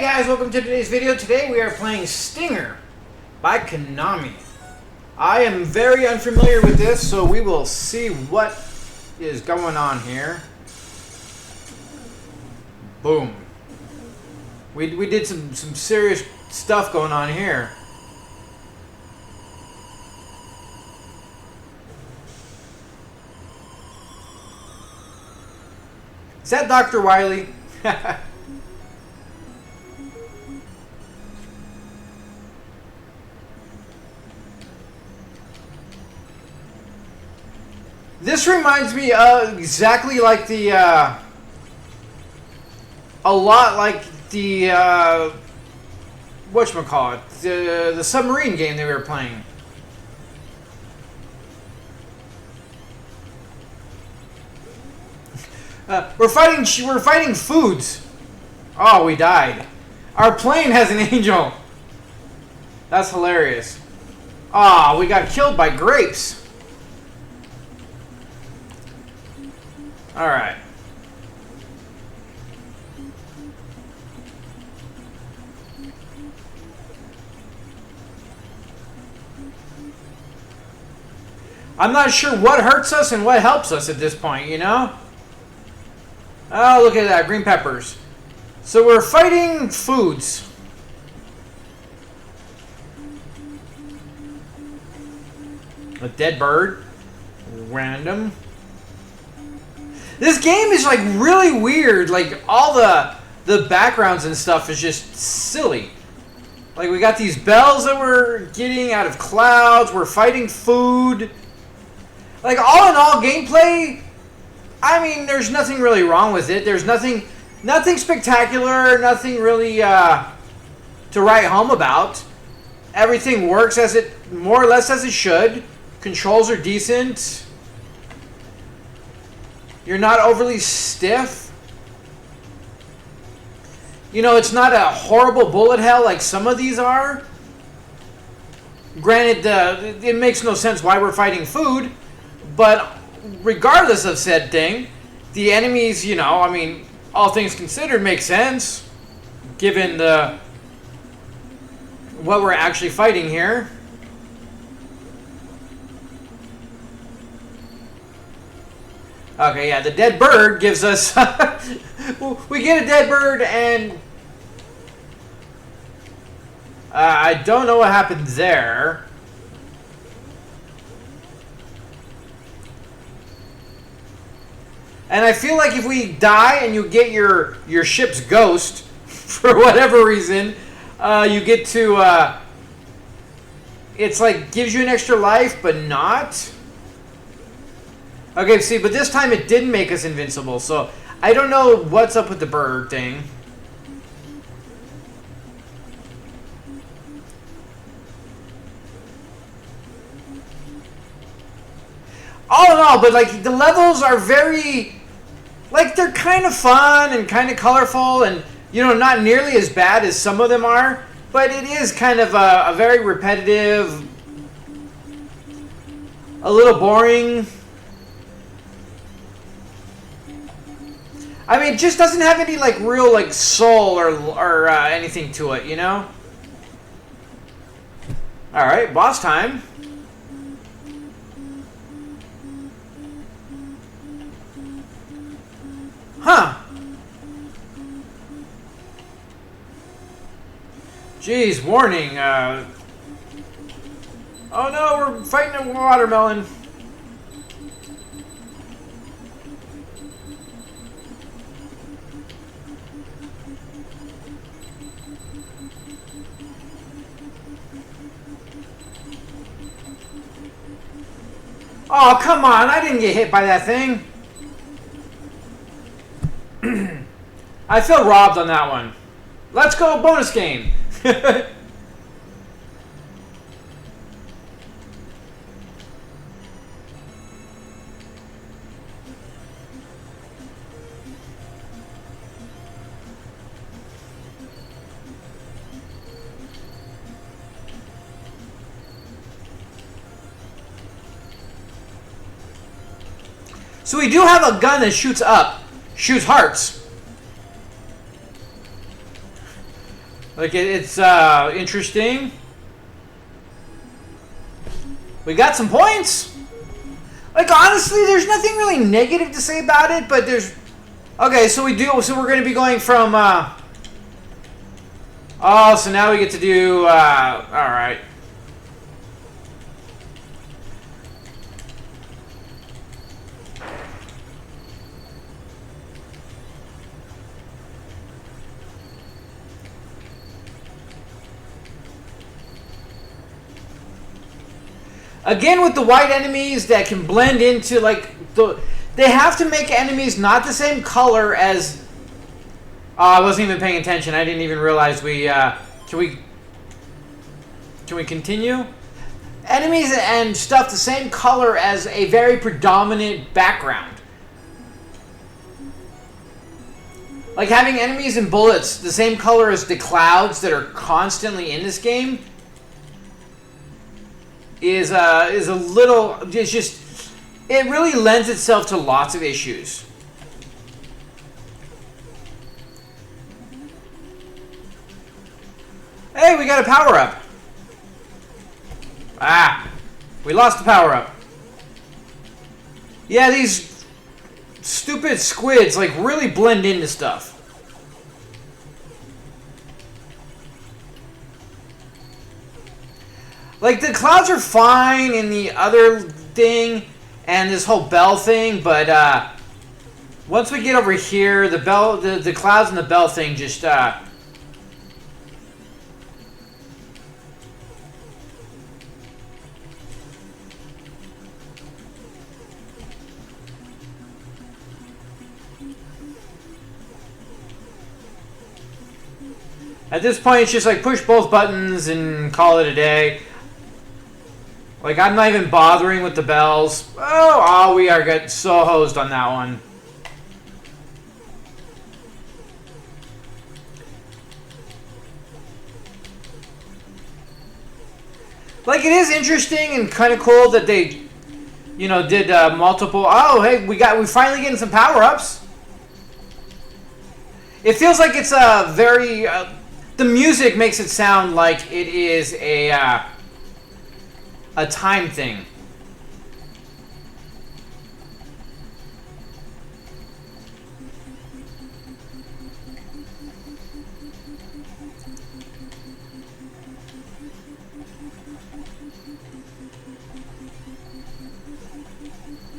Hey guys, welcome to today's video. Today we are playing Stinger by Konami. I am very unfamiliar with this, so we will see what is going on here. Boom. We did some serious stuff going on here. Is that Dr. Wily? This reminds me exactly like the, a lot like the, whatchamacallit, the submarine game that we were playing. We're fighting foods. Oh, we died. Our plane has an angel. That's hilarious. Ah, we got killed by grapes. All right. I'm not sure what hurts us and what helps us at this point, you know? Oh, look at that, green peppers. So we're fighting foods. A dead bird. Random. This game is like really weird. Like all the backgrounds and stuff is just silly. Like we got these bells that we're getting out of clouds. We're fighting food. Like all in all, gameplay, I mean, there's nothing really wrong with it. There's nothing spectacular, nothing really to write home about. Everything works as it more or less as it should. Controls are decent. You're not overly stiff. You know, it's not a horrible bullet hell like some of these are. Granted, it makes no sense why we're fighting food, but regardless of said thing, the enemies, you know, I mean, all things considered, make sense given what we're actually fighting here. Okay, yeah, the dead bird gives us... we get a dead bird and... I don't know what happened there. And I feel like if we die and you get your ship's ghost, for whatever reason, you get to... it's like, gives you an extra life, but not... Okay, see, but this time it didn't make us invincible, so I don't know what's up with the bird thing. All in all, but like the levels are very, like they're kind of fun and kind of colorful and, you know, not nearly as bad as some of them are, but it is kind of a very repetitive, a little boring. I mean, it just doesn't have any, like, real, like, soul or anything to it, you know? Alright, boss time. Huh. Jeez, warning. Oh no, we're fighting a watermelon. Oh, come on. I didn't get hit by that thing. I feel robbed on that one. Let's go bonus game. So we do have a gun that shoots up. Shoots hearts. Like, it's interesting. We got some points. Like, honestly, there's nothing really negative to say about it, but there's... Okay, so we're going to be going from, Oh, so now we get to do, alright. Again, with the white enemies that can blend into, like, they have to make enemies not the same color as... I wasn't even paying attention. I didn't even realize we, Can we continue? Enemies and stuff the same color as a very predominant background. Like having enemies and bullets the same color as the clouds that are constantly in this game is a little... It's just... It really lends itself to lots of issues. Hey, we got a power-up. Ah, we lost the power-up. Yeah, these stupid squids, like, really blend into stuff. Like, the clouds are fine in the other thing and this whole bell thing, but once we get over here, the clouds and the bell thing just... At this point, it's just like push both buttons and call it a day. Like, I'm not even bothering with the bells. Oh, we are getting so hosed on that one. Like, it is interesting and kind of cool that they, you know, did multiple... Oh, hey, we finally getting some power-ups. It feels like it's a very... the music makes it sound like it is a time thing.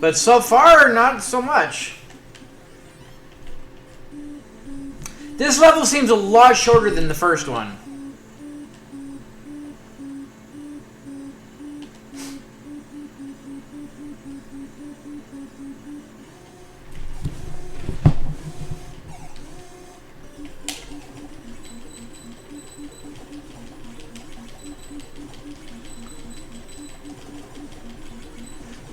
But so far, not so much. This level seems a lot shorter than the first one.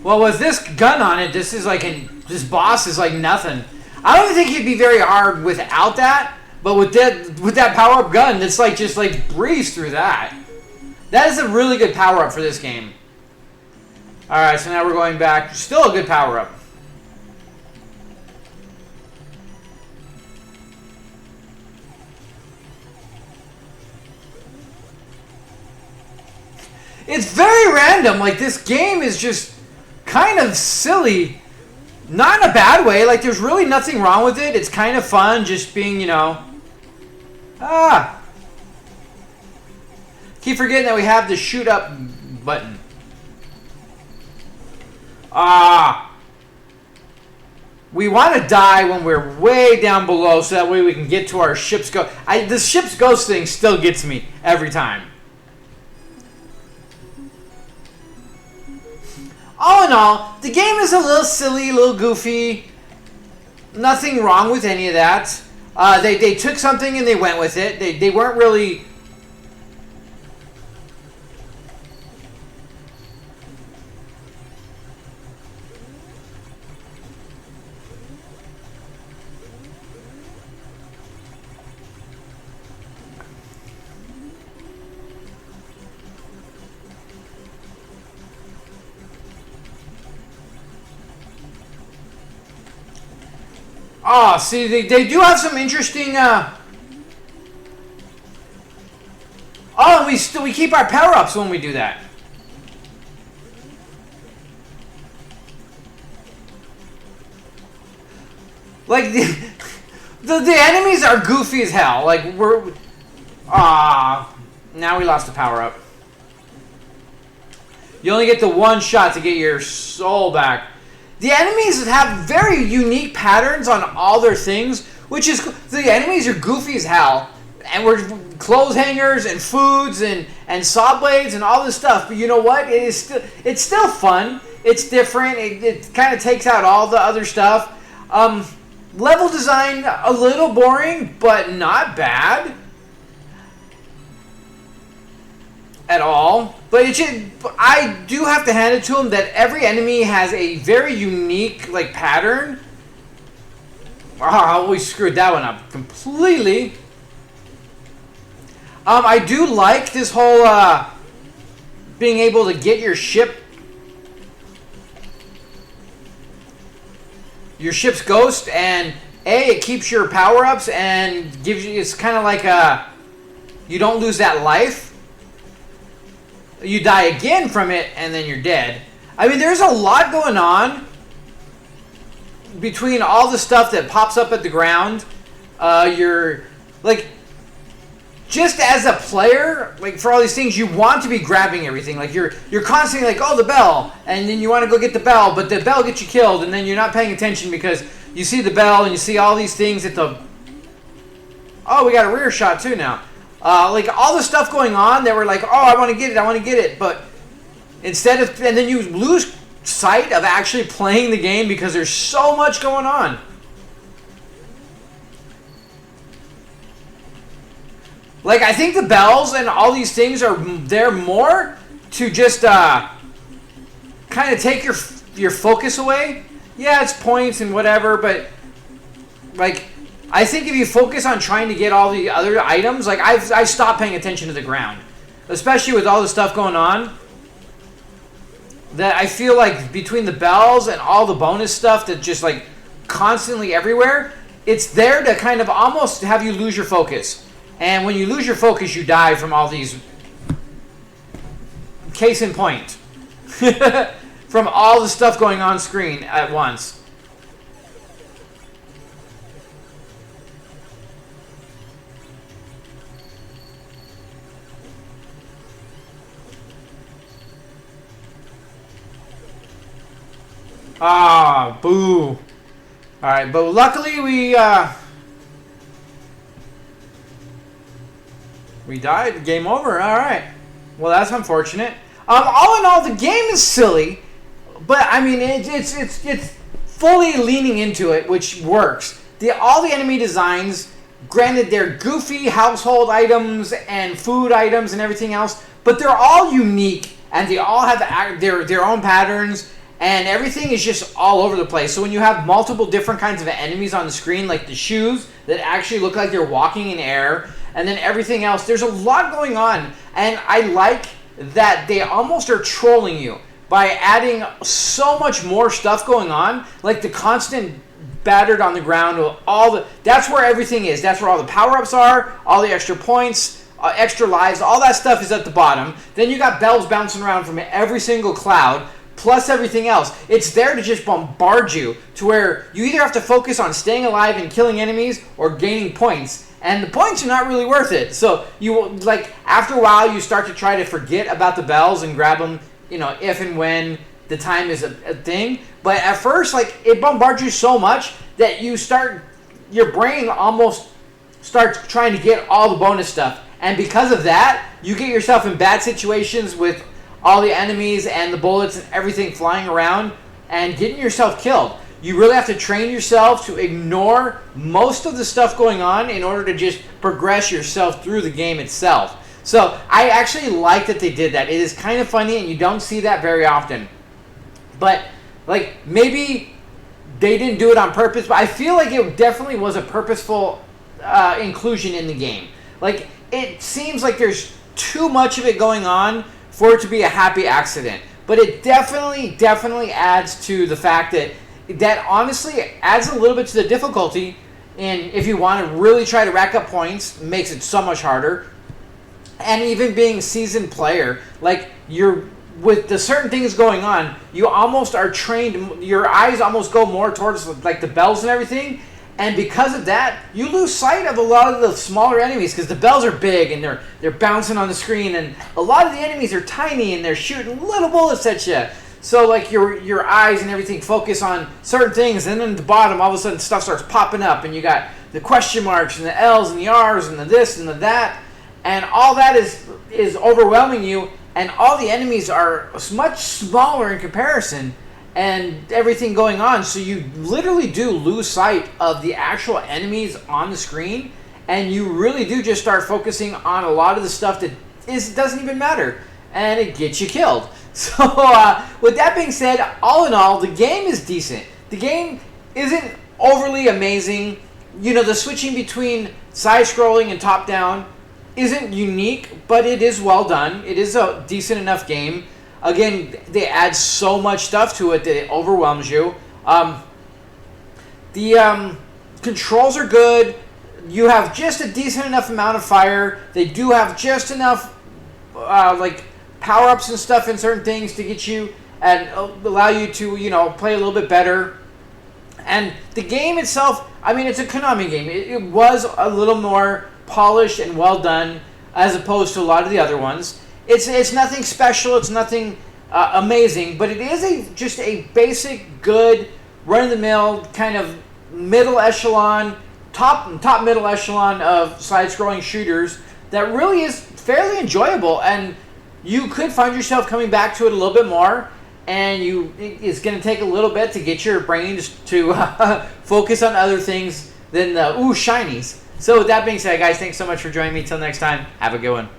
Well, with this gun on it, this this boss is like nothing. I don't even think he'd be very hard without that, but with that power-up gun, it's like just like breeze through that. That is a really good power-up for this game. Alright, so now we're going back. Still a good power-up. It's very random. Like, this game is just kind of silly. Not in a bad way. Like, there's really nothing wrong with it. It's kind of fun just being, you know... Keep forgetting that we have the shoot up button. We want to die when we're way down below so that way we can get to our ship's ghost. The ship's ghost thing still gets me every time. All in all, the game is a little silly, a little goofy. Nothing wrong with any of that. They took something and they went with it. They weren't really... Oh, see, they do have some interesting, Oh, we keep our power-ups when we do that. Like the enemies are goofy as hell. Like now we lost the power-up. You only get the one shot to get your soul back. The enemies have very unique patterns on all their things, which is the enemies are goofy as hell, and we're clothes hangers and foods and saw blades and all this stuff. But you know what? It's still fun. It's different. It kind of takes out all the other stuff. Level design a little boring, but not bad at all. But I do have to hand it to them that every enemy has a very unique like pattern. We screwed that one up completely. I do like this whole being able to get your ship's ghost, and it keeps your power-ups and gives you. It's kind of like you don't lose that life. You die again from it, and then you're dead. I mean, there's a lot going on between all the stuff that pops up at the ground. You're like, just as a player, like for all these things, you want to be grabbing everything. Like you're constantly like, oh, the bell, and then you want to go get the bell, but the bell gets you killed, and then you're not paying attention because you see the bell and you see all these things at the. Oh, we got a rear shot too now. Like all the stuff going on, they were like, oh, I want to get it, but instead of, and then you lose sight of actually playing the game because there's so much going on. Like, I think the bells and all these things are there more to just kind of take your focus away. Yeah, it's points and whatever, but like, I think if you focus on trying to get all the other items, like I stopped paying attention to the ground, especially with all the stuff going on. That I feel like between the bells and all the bonus stuff that just like constantly everywhere, it's there to kind of almost have you lose your focus. And when you lose your focus, you die from all these. Case in point, from all the stuff going on screen at once. Ah, boo. Alright, but luckily we died. Game over. Alright. Well, that's unfortunate. All in all, the game is silly, but I mean, it's fully leaning into it, which works. All the enemy designs, granted, they're goofy household items and food items and everything else, but they're all unique, and they all have their own patterns. And everything is just all over the place. So when you have multiple different kinds of enemies on the screen, like the shoes that actually look like they're walking in air, and then everything else, there's a lot going on. And I like that they almost are trolling you by adding so much more stuff going on, like the constant battered on the ground, that's where everything is. That's where all the power-ups are, all the extra points, extra lives, all that stuff is at the bottom. Then you got bells bouncing around from every single cloud, plus everything else. It's there to just bombard you to where you either have to focus on staying alive and killing enemies or gaining points. And the points are not really worth it. So you like after a while you start to try to forget about the bells and grab them, if and when the time is a thing. But at first, like, it bombards you so much that your brain almost starts trying to get all the bonus stuff. And because of that, you get yourself in bad situations with all the enemies and the bullets and everything flying around and getting yourself killed. You really have to train yourself to ignore most of the stuff going on in order to just progress yourself through the game itself. So I actually like that they did that. It is kind of funny, and you don't see that very often. But like, maybe they didn't do it on purpose, but I feel like it definitely was a purposeful inclusion in the game. Like, it seems like there's too much of it going on for it to be a happy accident. But it definitely adds to the fact that honestly adds a little bit to the difficulty. And if you want to really try to rack up points, makes it so much harder. and even being a seasoned player, like you're with the certain things going on, you almost are trained. Your eyes almost go more towards like the bells and everything, and because of that, you lose sight of a lot of the smaller enemies because the bells are big and they're bouncing on the screen, and a lot of the enemies are tiny and they're shooting little bullets at you. So like your eyes and everything focus on certain things, and then at the bottom, all of a sudden stuff starts popping up, and you got the question marks and the L's and the R's and the this and the that, and all that is overwhelming you. And all the enemies are much smaller in comparison, and everything going on. So you literally do lose sight of the actual enemies on the screen, and you really do just start focusing on a lot of the stuff that doesn't even matter, and it gets you killed. So with that being said, all in all, the game is decent. The game isn't overly amazing. You know, the switching between side-scrolling and top-down isn't unique, but it is well done. It is a decent enough game. Again, they add so much stuff to it that it overwhelms you. The controls are good. You have just a decent enough amount of fire. They do have just enough like power-ups and stuff in certain things to get you and allow you to, you know, play a little bit better. And the game itself, I mean, it's a Konami game. It was a little more polished and well done as opposed to a lot of the other ones. It's nothing special. It's nothing amazing, but it is just a basic, good, run-of-the-mill kind of middle echelon, top middle echelon of side-scrolling shooters that really is fairly enjoyable, and you could find yourself coming back to it a little bit more. And it's going to take a little bit to get your brain to focus on other things than the shinies. So with that being said, guys, thanks so much for joining me. Till next time, have a good one.